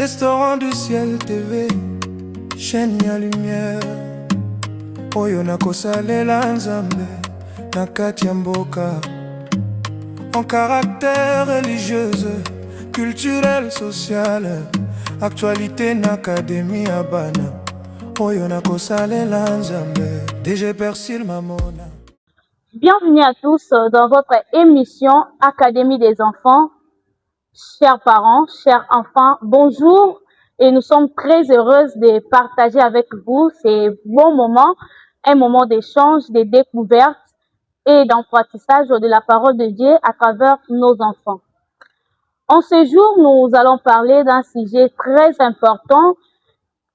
Restaurant du ciel TV, chaîne ya lumière. Oyo nakosalela Nzambe na kati ya mboka. En caractère religieuse, culturelle, sociale, actualité na académie ya bana. Oyo nakosalela Nzambe, DG Persil Mamona. Bienvenue à tous dans votre émission Académie des enfants. Chers parents, chers enfants, bonjour et nous sommes très heureuses de partager avec vous ces bons moments, un moment d'échange, de découverte et d'apprentissage de la parole de Dieu à travers nos enfants. En ce jour, nous allons parler d'un sujet très important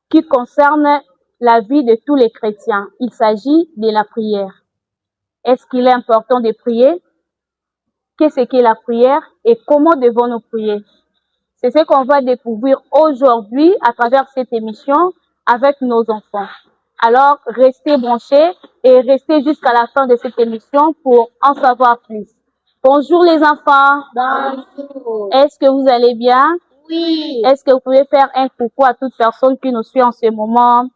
qui concerne la vie de tous les chrétiens. Il s'agit de la prière. Est-ce qu'il est important de prier? Qu'est-ce qu'est la prière et comment devons-nous prier? C'est ce qu'on va découvrir aujourd'hui à travers cette émission avec nos enfants. Alors, restez branchés et restez jusqu'à la fin de cette émission pour en savoir plus. Bonjour les enfants. Bonjour. Est-ce que vous allez bien? Oui. Est-ce que vous pouvez faire un coucou à toute personne qui nous suit en ce moment?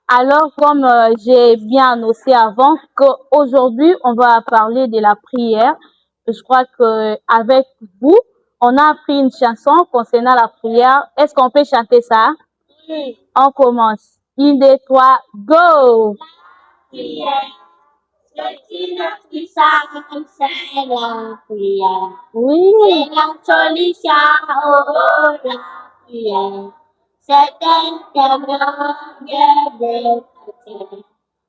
Alors, comme j'ai bien annoncé avant, qu'aujourd'hui, on va parler de la prière. Je crois que avec vous, on a appris une chanson concernant la prière. Est-ce qu'on peut chanter ça? Oui. On commence. 1, 2, 3, go! Prière. C'est une puissance, c'est la prière. Oui. C'est la solution, oh, la prière. C'est un témoin de chrétien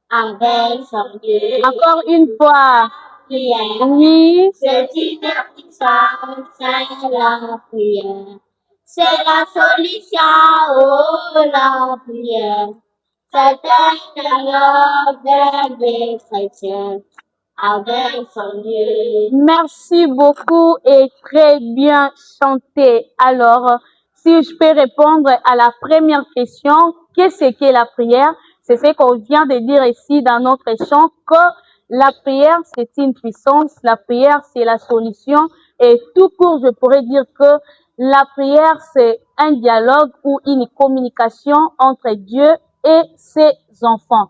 avec son Dieu. Encore une fois. Prière. Oui. C'est une puissance, c'est la prière. C'est la solution, oh, la prière. C'est un témoin de chrétien avec son Dieu. Merci beaucoup et très bien chanté. Alors, si je peux répondre à la première question, qu'est-ce qu'est la prière? C'est ce qu'on vient de dire ici dans notre chant, que la prière, c'est une puissance, la prière, c'est la solution. Et tout court, je pourrais dire que la prière, c'est un dialogue ou une communication entre Dieu et ses enfants.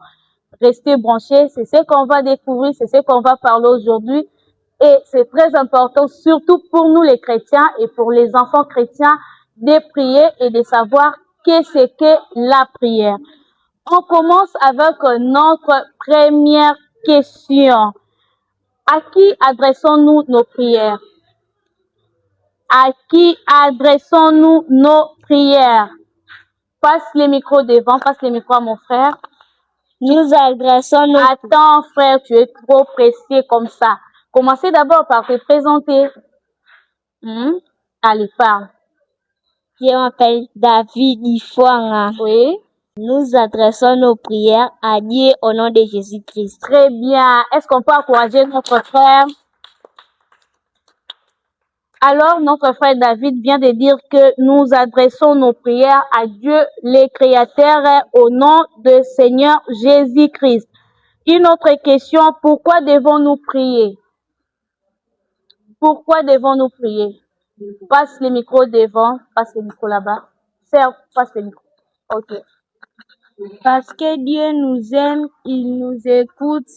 Restez branchés, c'est ce qu'on va découvrir, c'est ce qu'on va parler aujourd'hui. Et c'est très important, surtout pour nous les chrétiens et pour les enfants chrétiens, de prier et de savoir qu'est-ce que la prière. On commence avec notre première question. À qui adressons-nous nos prières? À qui adressons-nous nos prières? Passe les micros devant, passe les micros à mon frère. Nous adressons nos... Attends, frère, tu es trop pressé comme ça. Commencez d'abord par te présenter. Allez, parle. Je m'appelle David Ifouanga. Oui. Nous adressons nos prières à Dieu au nom de Jésus-Christ. Très bien. Est-ce qu'on peut encourager notre frère? Alors, notre frère David vient de dire que nous adressons nos prières à Dieu, le Créateur, au nom de Seigneur Jésus-Christ. Une autre question, pourquoi devons-nous prier? Pourquoi devons-nous prier? Passe le micro devant, passe le micro là-bas. Serve, passe le micro. Ok. Parce que Dieu nous aime, il nous écoute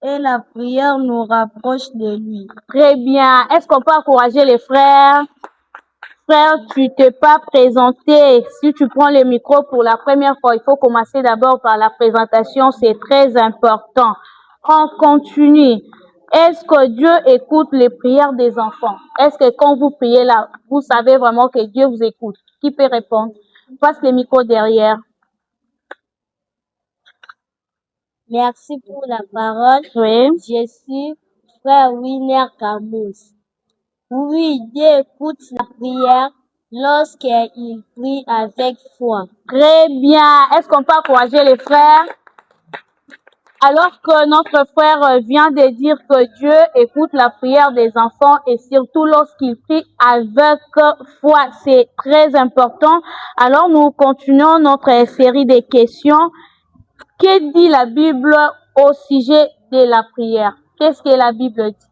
et la prière nous rapproche de lui. Très bien. Est-ce qu'on peut encourager les frères? Frère, tu t'es pas présenté. Si tu prends le micro pour la première fois, il faut commencer d'abord par la présentation. C'est très important. On continue. Est-ce que Dieu écoute les prières des enfants? Est-ce que quand vous priez là, vous savez vraiment que Dieu vous écoute? Qui peut répondre? Passe le micro derrière. Merci pour la parole. Oui. Je suis frère Winner Camus. Oui, Dieu écoute la prière lorsqu'il prie avec foi. Très bien. Est-ce qu'on peut encourager les frères? Alors que notre frère vient de dire que Dieu écoute la prière des enfants et surtout lorsqu'il prie avec foi, c'est très important. Alors nous continuons notre série de questions. Que dit la Bible au sujet de la prière? Qu'est-ce que la Bible dit?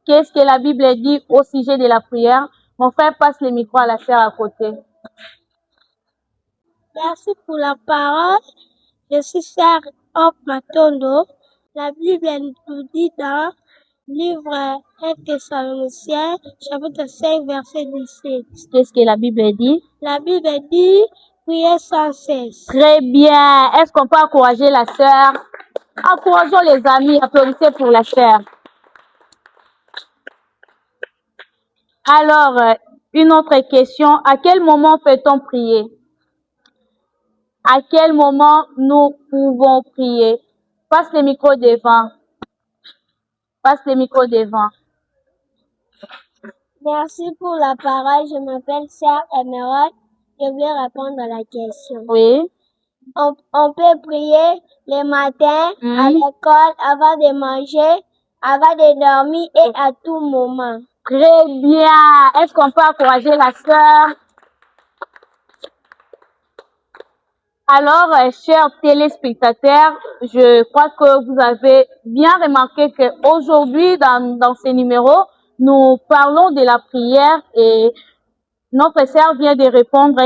Qu'est-ce que la Bible dit au sujet de la prière? Mon frère passe le micro à la sœur à côté. Merci pour la parole. Je suis sœur Hop Matondo. La Bible nous dit dans le livre 1 Thessaloniciens, chapitre 5, verset 17. Qu'est-ce que la Bible dit? La Bible dit, priez sans cesse. Très bien. Est-ce qu'on peut encourager la sœur? Encourageons les amis. Applaudissez pour la sœur. Alors, une autre question. À quel moment peut-on prier? À quel moment nous pouvons prier? Passe le micro devant. Passe le micro devant. Merci pour la parole. Je m'appelle Sœur Emerald. Je vais répondre à la question. Oui. On peut prier le matin, à l'école, avant de manger, avant de dormir et à tout moment. Très bien. Est-ce qu'on peut encourager la sœur? Alors, chers téléspectateurs, je crois que vous avez bien remarqué qu'aujourd'hui, dans ces numéros, nous parlons de la prière et notre sœur vient de répondre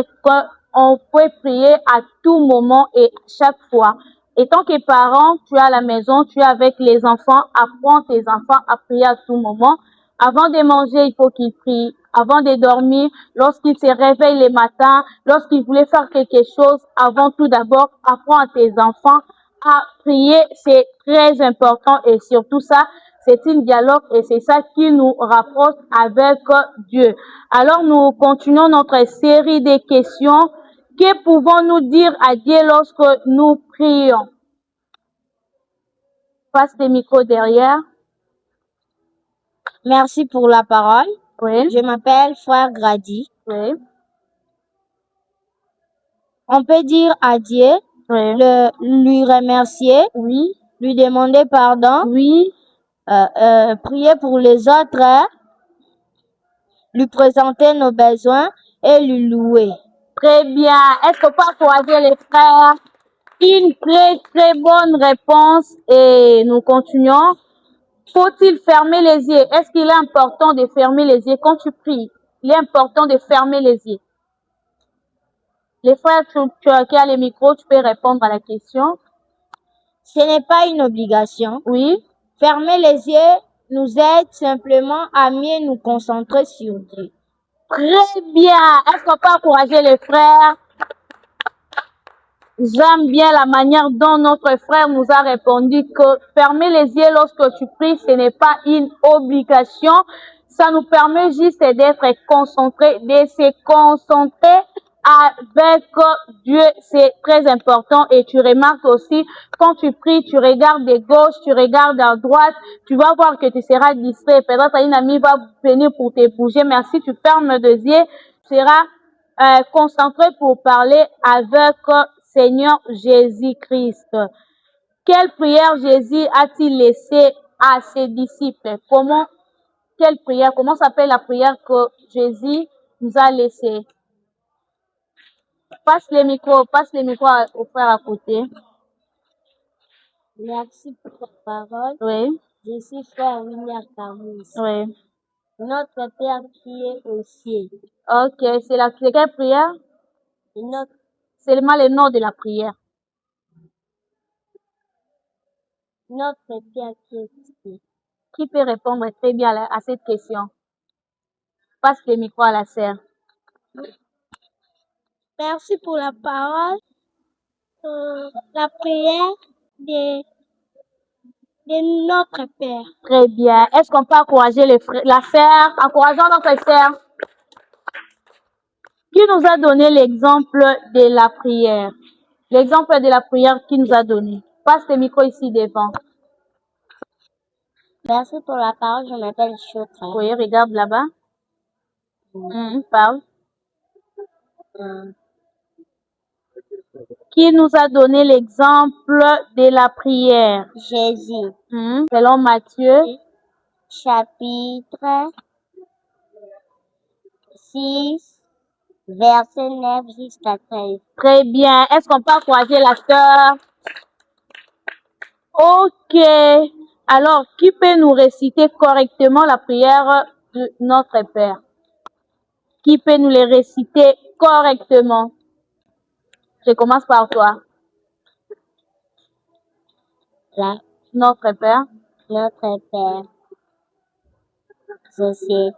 qu'on peut prier à tout moment et chaque fois. Et tant que parent, tu es à la maison, tu es avec les enfants, apprends tes enfants à prier à tout moment. Avant de manger, il faut qu'ils prient. Avant de dormir, lorsqu'ils se réveillent le matin, lorsqu'ils voulaient faire quelque chose, avant tout d'abord, apprends à tes enfants à prier. C'est très important et surtout ça, c'est un dialogue et c'est ça qui nous rapproche avec Dieu. Alors nous continuons notre série de questions. Que pouvons-nous dire à Dieu lorsque nous prions? Passe le micro derrière. Merci pour la parole. Oui. Je m'appelle Frère Grady. Oui. On peut dire à Dieu, Oui. lui remercier, Oui. lui demander pardon, Oui. prier pour les autres, lui présenter nos besoins et lui louer. Très bien. Est-ce qu'on peut encourager les frères? Une très très bonne réponse et nous continuons. Faut-il fermer les yeux? Est-ce qu'il est important de fermer les yeux quand tu pries? Il est important de fermer les yeux. Les frères, tu as le micro, tu peux répondre à la question. Ce n'est pas une obligation. Oui. Fermer les yeux nous aide simplement à mieux nous concentrer sur Dieu. Très bien. Est-ce qu'on peut encourager les frères? J'aime bien la manière dont notre frère nous a répondu que fermer les yeux lorsque tu pries, ce n'est pas une obligation. Ça nous permet juste d'être concentrés, de se concentrer avec Dieu. C'est très important et tu remarques aussi, quand tu pries, tu regardes de gauche, tu regardes à droite, tu vas voir que tu seras distrait. Peut-être une amie va venir pour te bouger, mais si tu fermes les yeux, tu seras concentré pour parler avec Seigneur Jésus-Christ. Quelle prière Jésus a-t-il laissé à ses disciples? Comment s'appelle la prière que Jésus nous a laissée? Passe le micro au frère à côté. Merci pour ta parole. Oui. Je suis frère William Camus. Oui. Notre Père qui est au ciel. Ok, c'est quelle prière? Seulement le nom de la prière. Notre Père qui est au ciel. Qui peut répondre très bien à cette question? Passe le micro à la sœur. Merci pour la parole. La prière de notre Père. Très bien. Est-ce qu'on peut encourager la sœur? Encourageons notre sœur. Qui nous a donné l'exemple de la prière? L'exemple de la prière qui nous a donné. Passe le micro ici devant. Merci pour la parole, je m'appelle Chotra. Oui, regarde là-bas. Parle. Qui nous a donné l'exemple de la prière? Jésus. Selon Matthieu. Chapitre 6, verset 9 jusqu'à 13. Très bien. Est-ce qu'on peut encourager la sœur? Ok. Alors, qui peut nous réciter correctement la prière de notre Père? Qui peut nous les réciter correctement? Je commence par toi. Notre Père, ceci,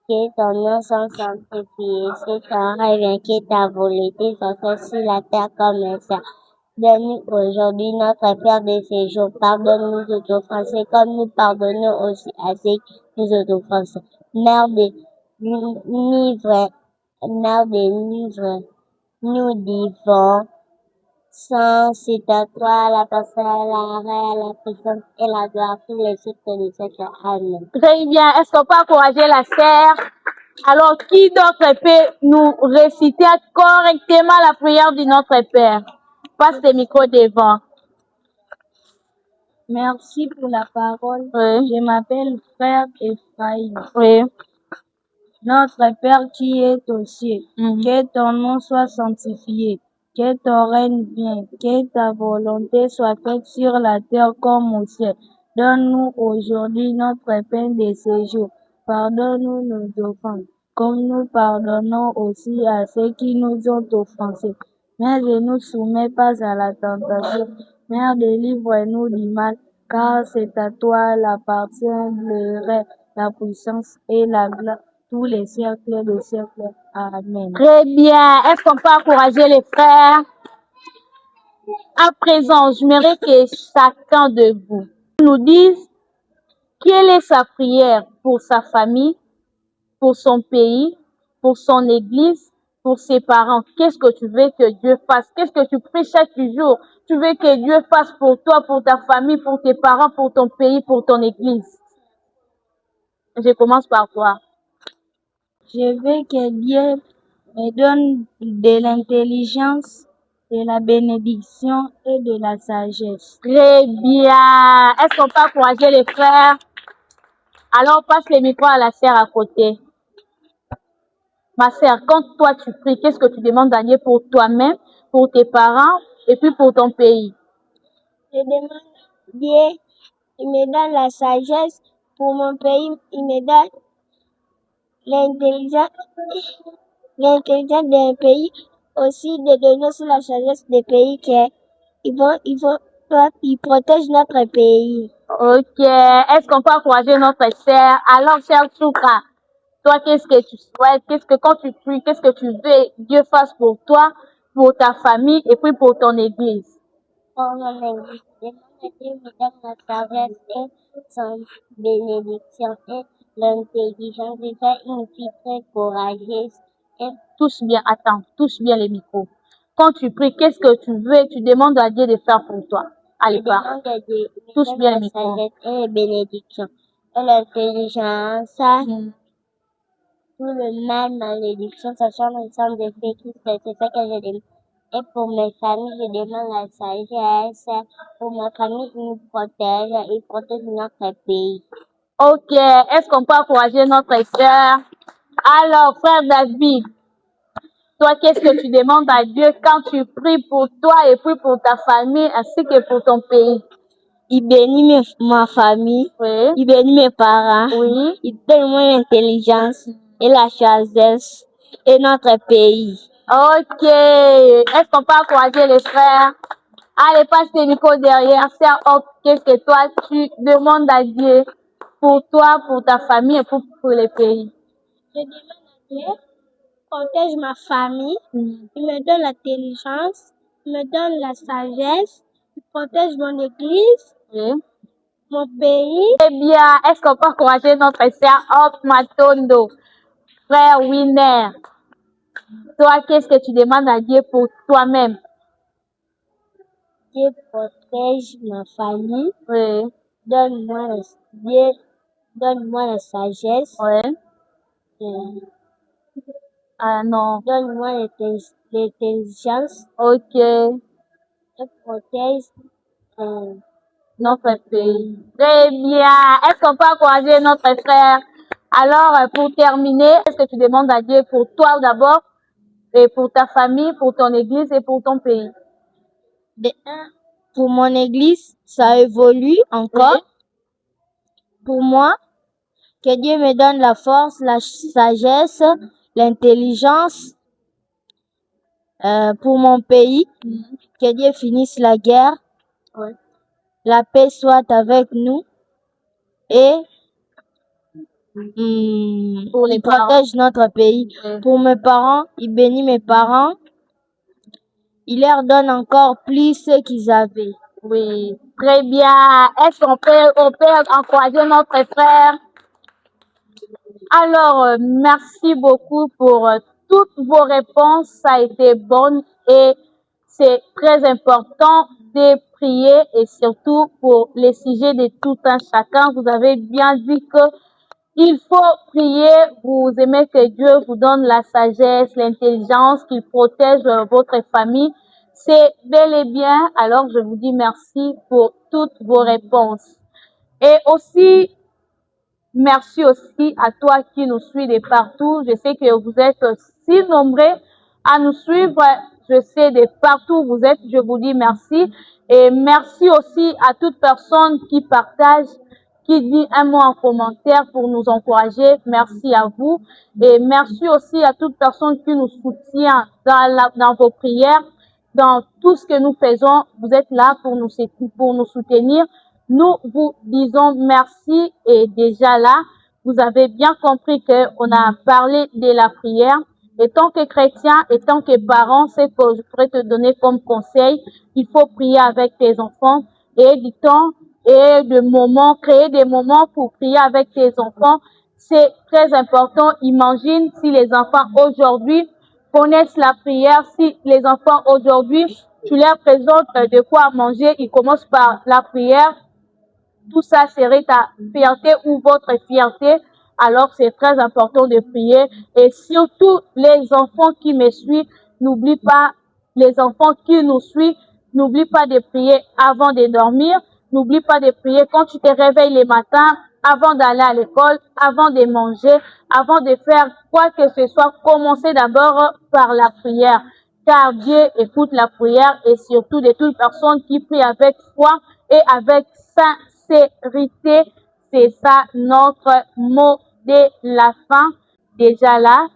que ton nom soit sanctifié, que ton règne vienne, que ta volonté soit faite sur la terre comme le ciel. Donne-nous aujourd'hui notre pain de ce jour. Pardonne-nous nos offenses, comme nous pardonnons aussi à ceux qui nous offensent. Mère de livre, nous disons, sans c'est à toi la personne, la puissance et la gloire pour les siècles des siècles. Amen. Très bien. Est-ce qu'on peut encourager la sœur? Alors, qui d'autre peut nous réciter correctement la prière du Notre Père? Passe le micro devant. Merci pour la parole. Oui. Je m'appelle Frère Ephraïm. Oui. Notre Père qui est aux cieux, Mhm. que ton nom soit sanctifié, que ton règne vienne, que ta volonté soit faite sur la terre comme au ciel. Donne-nous aujourd'hui notre pain de ce jour. Pardonne-nous nos offenses, comme nous pardonnons aussi à ceux qui nous ont offensés. Mais ne nous soumets pas à la tentation, mais délivre-nous du mal, car c'est à toi l'appartient le règne, la puissance et la gloire, tous les siècles des siècles. Amen. Très bien. Est-ce qu'on peut encourager les frères? À présent, j'aimerais que chacun de vous nous dise quelle est sa prière pour sa famille, pour son pays, pour son église, pour ses parents. Qu'est-ce que tu veux que Dieu fasse? Qu'est-ce que tu pries chaque jour? Tu veux que Dieu fasse pour toi, pour ta famille, pour tes parents, pour ton pays, pour ton église? Je commence par toi. Je veux que Dieu me donne de l'intelligence, de la bénédiction et de la sagesse. Très bien. Est-ce qu'on peut encourager les frères? Alors, passe le micro à la sœur à côté. Ma sœur, quand toi tu pries, qu'est-ce que tu demandes à Dieu pour toi-même, pour tes parents et puis pour ton pays? Je demande à Dieu, il me donne la sagesse pour mon pays, il me donne l'intelligence d'un pays, aussi de donner aussi la sagesse des pays ils protègent notre pays. Ok. Est-ce qu'on peut encourager notre sœur? Alors, chère Souka, toi, qu'est-ce que tu souhaites? Quand tu pries, qu'est-ce que tu veux Dieu fasse pour toi, pour ta famille et puis pour ton église? Pour mon église, je demande à Dieu me donne la sagesse et son bénédiction et l'intelligence de faire une fille très courageuse. Touche bien, attends, touche bien les micros. Quand tu pries, qu'est-ce que tu veux? Tu demandes à Dieu de faire pour toi. Allez, Je demande à Dieu touche bien les la micros. sagesse et la bénédiction et l'intelligence. Tout le mal, malédiction, sachant l'ensemble des faits qui c'est ça que je demande. Et pour mes familles, je demande la sagesse. Pour ma famille, il nous protège, il protège notre pays. Ok, est-ce qu'on peut encourager notre sœur? Alors, frère David, toi, qu'est-ce que tu demandes à Dieu quand tu pries pour toi et puis pour ta famille ainsi que pour ton pays? Il bénit ma famille, Oui. il bénit mes parents, Oui. il donne moi l'intelligence et la sagesse et notre pays. Ok, est-ce qu'on peut encourager les frères? Allez, passe tes micros derrière. Sœur Hop, qu'est-ce que toi, tu demandes à Dieu pour toi, pour ta famille et pour les pays? Je demande à Dieu, protège ma famille, il me donne l'intelligence, il me donne la sagesse, il protège mon église, mon pays. Eh bien, est-ce qu'on peut encourager notre sœur Hop Matondo, frère Winner? Toi, qu'est-ce que tu demandes à Dieu pour toi-même? Dieu protège ma famille. Oui. Donne-moi la sagesse. Oui. Ah non. Donne-moi l'intelligence. Ok. Et protège notre pays. Très bien. Est-ce qu'on peut encourager notre frère? Alors, pour terminer, est-ce que tu demandes à Dieu pour toi d'abord, et pour ta famille, pour ton église et pour ton pays? Pour mon église, ça évolue encore. Oui. Pour moi, que Dieu me donne la force, la sagesse l'intelligence pour mon pays, que Dieu finisse la guerre, Ouais. la paix soit avec nous et Pour les il protège notre pays. Ouais. Pour mes parents, il bénit mes parents, il leur donne encore plus ce qu'ils avaient. Oui, très bien. Est-ce qu'on peut encourager notre frère? Alors, merci beaucoup pour toutes vos réponses. Ça a été bon et c'est très important de prier et surtout pour les sujets de tout un chacun. Vous avez bien dit que il faut prier. Vous aimez que Dieu vous donne la sagesse, l'intelligence, qu'il protège votre famille. C'est bel et bien. Alors, je vous dis merci pour toutes vos réponses. Et aussi, merci aussi à toi qui nous suis de partout. Je sais que vous êtes si nombreux à nous suivre. Je sais de partout où vous êtes. Je vous dis merci. Et merci aussi à toute personne qui partage, qui dit un mot en commentaire pour nous encourager. Merci à vous. Et merci aussi à toute personne qui nous soutient dans vos prières, dans tout ce que nous faisons. Vous êtes là pour nous soutenir. Nous vous disons merci et déjà là, vous avez bien compris qu'on a parlé de la prière. Et tant que chrétien et tant que parent, c'est que je pourrais te donner comme conseil, il faut prier avec tes enfants et du temps et de moments, créer des moments pour prier avec tes enfants. C'est très important. Imagine si les enfants aujourd'hui connaissent la prière, si les enfants aujourd'hui, tu leur présentes de quoi manger, ils commencent par la prière. Tout ça serait ta fierté ou votre fierté. Alors, c'est très important de prier. Et surtout, les enfants qui me suivent, n'oublie pas, les enfants qui nous suivent, n'oublie pas de prier avant de dormir. N'oublie pas de prier quand tu te réveilles le matin, avant d'aller à l'école, avant de manger, avant de faire quoi que ce soit. Commencez d'abord par la prière. Car Dieu écoute la prière et surtout de toute personne qui prie avec foi et avec sincérité. C'est ça notre mot de la fin. Déjà là,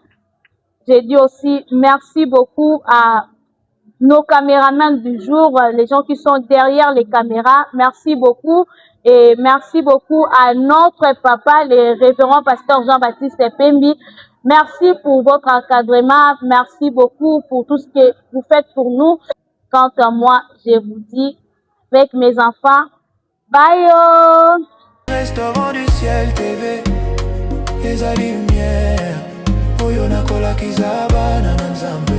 j'ai dit aussi merci beaucoup à nos caméramans du jour, les gens qui sont derrière les caméras. Merci beaucoup. Et merci beaucoup à notre papa, le révérend pasteur Jean-Baptiste Pembi. Merci pour votre encadrement. Merci beaucoup pour tout ce que vous faites pour nous. Quant à moi, je vous dis avec mes enfants, bye yo! Restaurant du ciel TV, les lumière, Oyo nakola kizaba na nzambe.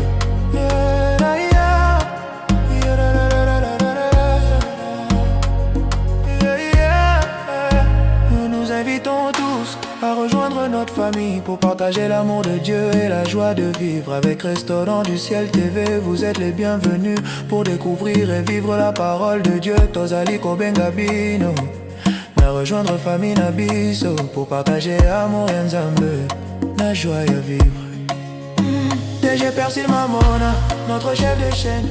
Nous invitons tous à rejoindre notre famille pour partager l'amour de Dieu et la joie de vivre. Avec Restaurant du Ciel TV, vous êtes les bienvenus pour découvrir et vivre la parole de Dieu. Tozali Kobengabino, na rejoindre famille na biso pour partager amour et nzambe, la joie à vivre. DG Persil Mamona, notre chef de chaîne.